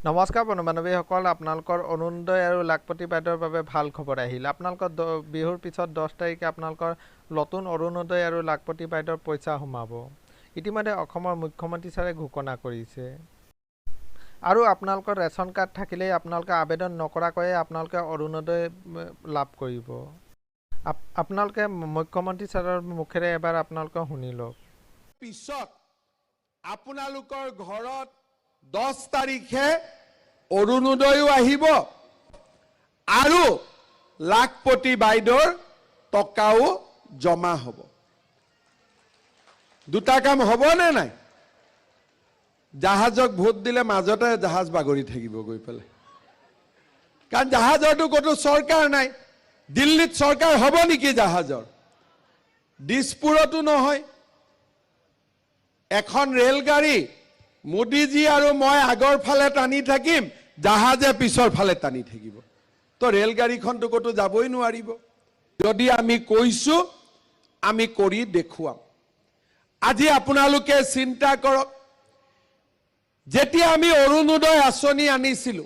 নমস্কাৰ বন্ধু-বান্ধৱীসকল, আপোনালোকৰ অৰুণোদয় আৰু লাখপতি বাইদেউৰ বাবে ভাল খবৰ আহিল। আপোনালোকৰ বিহুৰ পিছত 10 তাৰিখে আপোনালোকৰ নতুন অৰুণোদয় আৰু লাখপতি বাইদেউৰ পইচা সোমাব। ইতিমধ্যে অসমৰ মুখ্যমন্ত্ৰী ছাৰে ঘোষণা কৰিছে। আৰু আপোনালোকৰ ৰেচন কাৰ্ড থাকিলেই আপোনালোকে আবেদন নকৰাকৈয়ে আপোনালোকে অৰুণোদয় লাভ কৰিব। আপোনালোকে মুখ্যমন্ত্ৰী ছাৰৰ মুখেৰে এবাৰ আপোনালোকে শুনি লওক। পিছত আপোনালোকৰ ঘৰত 10 তাৰিখে অৰুণোদয়ও আহিব আৰু লাখপতি বাইদেউৰ টকাও জমা হ'ব। দুটা কাম হ'ব নে নাই? জাহাজক ভোট দিলে মাজতে জাহাজ বাগৰি থাকিব গৈ পেলাই, কাৰণ জাহাজৰটো কোনো চৰকাৰ নাই। দিল্লীত চৰকাৰ হ'ব নেকি জাহাজৰ? দিছপুৰতো নহয়। এখন ৰেলগাড়ী মোদীজী আৰু মই আগৰ ফালে টানি থাকিম, জাহাজে পিছৰ ফালে টানি থাকিব। তো ৰেলগাড়ীখনটো ক'তো যাবই নোৱাৰিব। যদি আমি কৈছো, আমি কৰি দেখুৱাম। আজি আপোনালোকে চিন্তা কৰক, যেতিয়া আমি অৰুণোদয় আঁচনি আনিছিলো,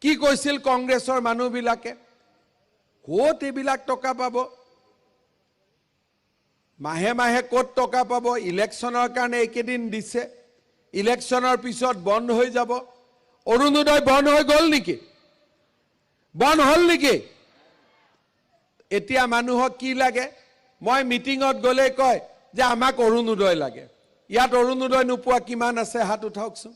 কি কৈছিল কংগ্ৰেছৰ মানুহবিলাকে? ক'ত এইবিলাক টকা পাব? মাহে মাহে ক'ত টকা পাব? ইলেকশ্যনৰ কাৰণে এইকেইদিন দিছে, ইলেকশ্যনৰ পিছত বন্ধ হৈ যাব। অৰুণোদয় বন্ধ হৈ গ'ল নেকি? বন্ধ হ'ল নেকি? এতিয়া মানুহক কি লাগে? মই মিটিঙত গ'লে কয় যে আমাক অৰুণোদয় লাগে। ইয়াত অৰুণোদয় নোপোৱা কিমান আছে? হাত উঠাওকচোন।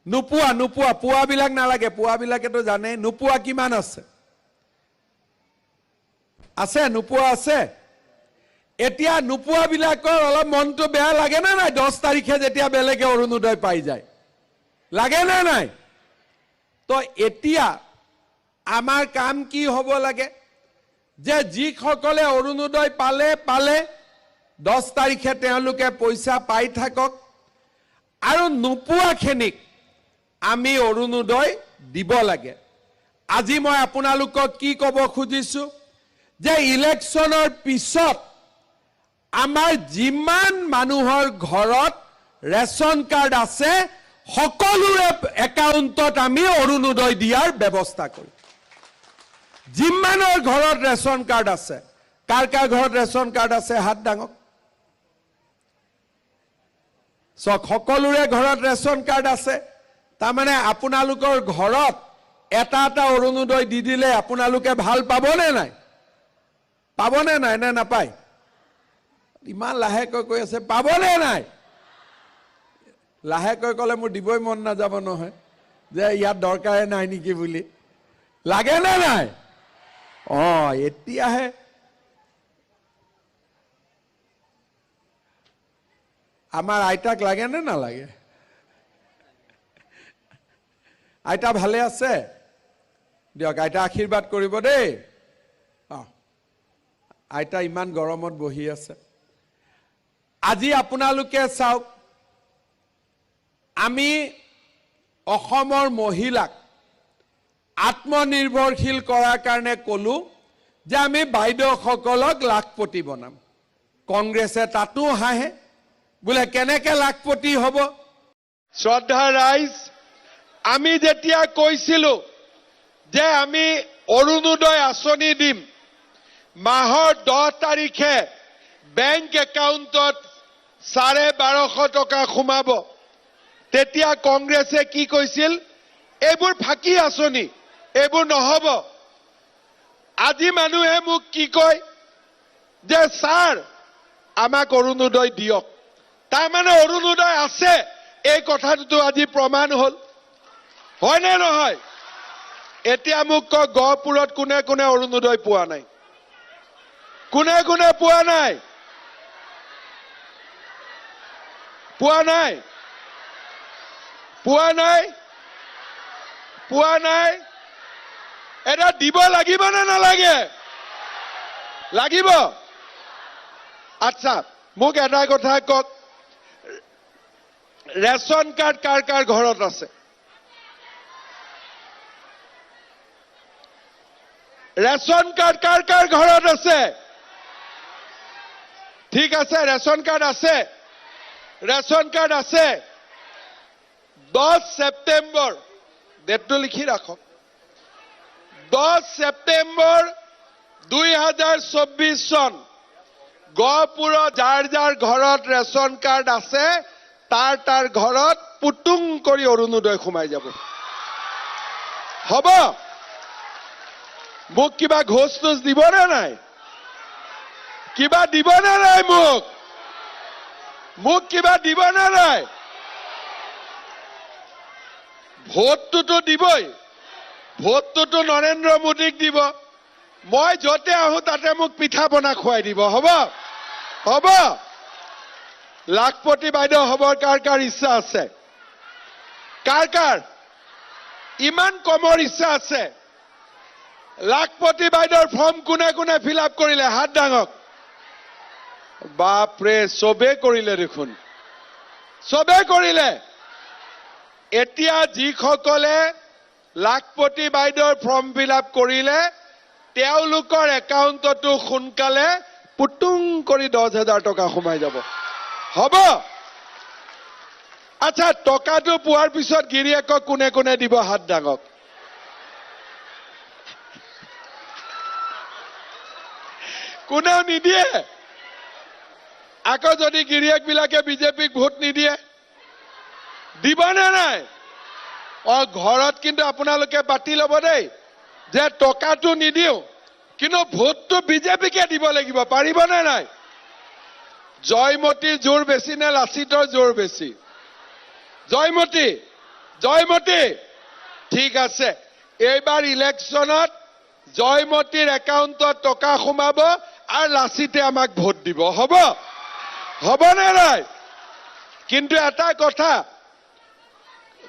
নোপোৱা পোৱাবিলাক নালাগে, পোৱাবিলাকেতো জানে। নোপোৱা কিমান আছে? আছে নোপোৱা আছে? এতিয়া নোপোৱাবিলাকৰ অলপ মনটো বেয়া লাগে নে নাই? 10 তাৰিখে যেতিয়া বেলেগে অৰুণোদয় পাই যায়, লাগে নে নাই? তো এতিয়া আমাৰ কাম কি হ'ব লাগে? যে যিসকলে অৰুণোদয় পালে 10 তাৰিখে তেওঁলোকে পইচা পাই থাকক, আৰু নোপোৱাখিনিক আমি অৰুণোদয় দিব লাগে। আজি মই আপোনালোকক কি ক'ব খুজিছো, যে ইলেকশ্যনৰ পিছত আমাৰ যিমান মানুহৰ ঘৰত ৰেচন কাৰ্ড আছে, সকলোৰে একাউণ্টত আমি অৰুণোদয় দিয়াৰ ব্যৱস্থা কৰিম। যিমানৰ ঘৰত ৰেচন কাৰ্ড আছে, কাৰ কাৰ ঘৰত ৰেচন কাৰ্ড আছে হাত দাঙক। সকলোৰে ঘৰত ৰেচন কাৰ্ড আছে। তাৰমানে আপোনালোকৰ ঘৰত এটা এটা অৰুণোদয় দি দিলে আপোনালোকে ভাল পাবনে নাই? পাবনে নাই? নে নাপায়? ইমান লাহেকৈ কৈ আছে, পাবনে নাই? লাহেকৈ ক'লে মোৰ দিবই মন নাযাব নহয়, যে ইয়াত দৰকাৰে নাই নেকি বুলি। লাগে নে নাই? এতিয়াহে আমাৰ আইতাক লাগে নে নালাগে? আইতা ভালে আছে? দিয়ক, আইতা আশীৰ্বাদ কৰিব দেই। আইতা ইমান গৰমত বহি আছে। আজি আপোনালোকে চাওক, আমি অসমৰ মহিলাক আত্মনিৰ্ভৰশীল কৰাৰ কাৰণে ক'লো যে আমি বাইদেউসকলক লাখপতি বনাম। কংগ্ৰেছে তাতো হাঁহে, বোলে কেনেকে লাখপতি হ'ব? শ্ৰদ্ধা ৰাইজ, আমি যেতিয়া কৈছিলো যে আমি অৰুণোদয় আঁচনি দিম, মাহৰ 10 তাৰিখে বেংক একাউণ্টত 1250 টকা সোমাব, তেতিয়া কংগ্ৰেছে কি কৈছিল? এইবোৰ ফাঁকি আঁচনি, এইবোৰ নহ'ব। আজি মানুহে মোক কি কয়? যে ছাৰ আমাক অৰুণোদয় দিয়ক। তাৰমানে অৰুণোদয় আছে, এই কথাটোতো আজি প্ৰমাণ হ'ল, হয়নে নহয়? এতিয়া মোক কওক, গহপুৰত কোনে কোনে অৰুণোদয় পোৱা নাই? কোনে কোনে পোৱা নাই? পোৱা নাই? পোৱা নাই? পোৱা নাই? এটা দিব লাগিব নে নালাগে? লাগিব। আচ্ছা, মোক এটা কথা কওক, ৰেচন কাৰ্ড কাৰ কাৰ ঘৰত আছে? ৰেচন কাৰ্ড কাৰ কাৰ ঘৰত আছে? ঠিক আছে, ৰেচন কাৰ্ড আছে, ৰেচন কাৰ্ড আছে। 10 ছেপ্টেম্বৰ, ডেটটো লিখি ৰাখক, 10 ছেপ্টেম্বৰ 2024 চন, গহপুৰৰ যাৰ যাৰ ঘৰত ৰেচন কাৰ্ড আছে তাৰ ঘৰত পুতুং কৰি অৰুণোদয় সোমাই যাব। হ'ব? মোক কিবা ঘোষ টোচ দিব নে নাই? কিবা দিব নে নাই? মোক কিবা দিব নে নাই? ভোটটোতো দিবই, ভোটটোতো নৰেন্দ্ৰ মোদীক দিব। মই যতে আহো তাতে মোক পিঠা পনা খুৱাই দিব। হ'ব? হ'ব? লাখপতি বাইদেউ হবৰ কাৰ কাৰ ইচ্ছা আছে? কাৰ কাৰ ইমান কমৰ ইচ্ছা আছে? লাখপতি বাইদেউৰ ফৰ্ম কোনে কোনে ফিল আপ কৰিলে? হাত দাঙক। বাপৰে, চবে কৰিলে দেখোন, চবে কৰিলে। এতিয়া যিসকলে লাখপতি বাইদেউৰ ফৰ্ম ফিল আপ কৰিলে তেওঁলোকৰ একাউণ্টতো সোনকালে পুতুং কৰি 10,000 টকা সোমাই যাব। হ'ব? আচ্ছা, টকাটো পোৱাৰ পিছত গিৰিয়েকক কোনে কোনে দিব? হাত দাঙক। কোনেও নিদিয়ে? আকৌ যদি গিৰিয়েক বিলাকে বিজেপিক ভোট নিদিয়ে, দিব নে নাই? ঘৰত কিন্তু আপোনালোকে পাতি ল'ব দেই যে টকাটো নিদিও কিন্তু ভোটটো বিজেপিকে দিব লাগিব। পাৰিব নে নাই? জয়মতীৰ জোৰ বেছি নে লাচিতৰ জোৰ বেছি? জয়মতী, জয়মতী। ঠিক আছে, এইবাৰ ইলেকশ্যনত জয়মতীৰ একাউণ্টত টকা সোমাব আৰু লাচিতে আমাক ভোট দিব। হ'ব? হ'ব নে নাই? কিন্তু এটা কথা,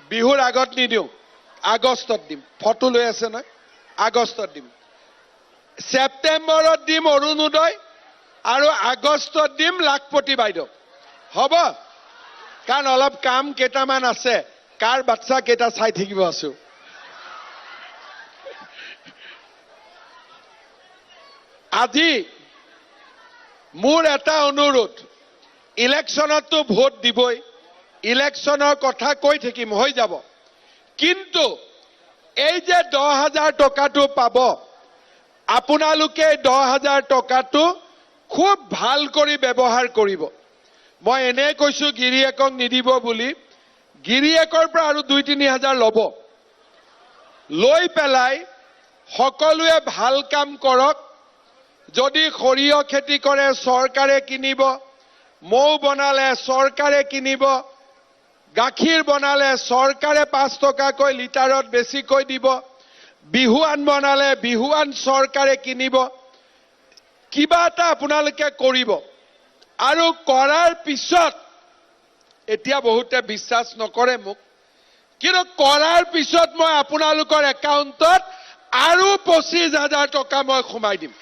বিহুৰ আগত নিদিওঁ, আগষ্টত দিম। ফটো লৈ আছে নহয়? আগষ্টত দিম। ছেপ্টেম্বৰত দিম অৰুণোদয় আৰু আগষ্টত দিম লাখপতি বাইদেউ। হ'ব? কাৰণ অলপ কাম কেইটামান আছে, কাৰ বাচ্চা কেইটা চাই থাকিব আছো। আজি মোৰ এটা অনুৰোধ, ইলেকশ্যনততো ভোট দিবই, ইলেকশ্যনৰ কথা কৈ থাকিম, হৈ যাব। কিন্তু এই যে 10,000 টকাটো পাব, আপোনালোকে 10,000 টকাটো খুব ভাল কৰি ব্যৱহাৰ কৰিব। মই এনে কৈছো গিৰিয়েকক নিদিব বুলি, গিৰিয়েকৰ পৰা আৰু 2-3 হাজাৰ ল'ব। লৈ পেলাই সকলোৱে ভাল কাম কৰক। যদি সৰিয়হ খেতি কৰে চৰকাৰে কিনিব, মৌ বনালে চৰকাৰে কিনিব, গাখীৰ বনালে চৰকাৰে 5 টকাকৈ লিটাৰত বেছিকৈ দিব, বিহুৱান বনালে বিহুৱান চৰকাৰে কিনিব। কিবা এটা আপোনালোকে কৰিব। আৰু কৰাৰ পিছত, এতিয়া বহুতে বিশ্বাস নকৰে মোক, কিন্তু কৰাৰ পিছত মই আপোনালোকৰ একাউণ্টত আৰু 25,000 টকা মই সোমাই দিম।